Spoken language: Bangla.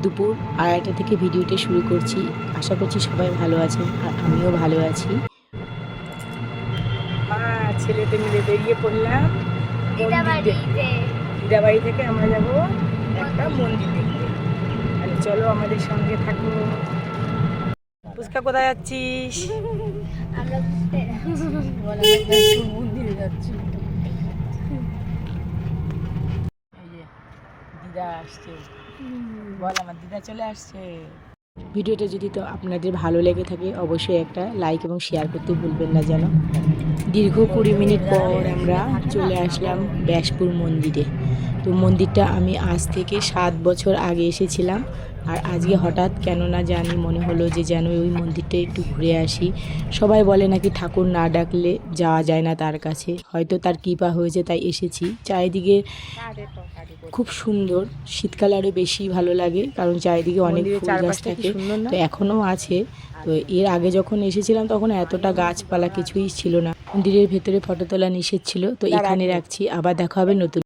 দুপুর 2:30 থেকে ভিডিওটা শুরু করছি। আশা করছি সবাই ভালো আছেন আর আমিও ভালো আছি। ছেলেতে মিলে বেরিয়ে পড়লাম দিদাবাড়ি থেকে। আমরা যাব একটা মন্দির দেখতে। তাহলে চলো আমাদের সঙ্গে থাকো। পুচকা কোথায় যাচ্ছিস? মন্দিরে যাচ্ছি। দিদা আসছে, বল আমার দিদা চলে আসছে। ভিডিওটা যদি তো আপনাদের ভালো লেগে থাকে অবশ্যই একটা লাইক এবং শেয়ার করতে ভুলবেন না যেন। দীর্ঘ 20 মিনিট পর আমরা চলে আসলাম ব্যাসপুর মন্দিরে। তো মন্দিরটা আমি আজ থেকে 7 বছর আগে এসেছিলাম, আর আজকে হঠাৎ কেন না জানি মনে হলো যে যেন ওই মন্দিরটা একটু ঘুরে আসি। সবাই বলে নাকি ঠাকুর না ডাকলে যাওয়া যায় না তার কাছে, হয়তো তার কৃপা হয়েছে তাই এসেছি। চারিদিকে খুব সুন্দর, শীতকালে আরও বেশি ভালো লাগে কারণ চারিদিকে অনেক ফুল গাছ থাকে, তো এখনও আছে। তো এর আগে যখন এসেছিলাম তখন এতটা গাছপালা কিছুই ছিল না। মন্দিরের ভেতরে ফটো তোলা নিষেধ ছিল, তো এখানে রাখছি। আবার দেখা হবে নতুন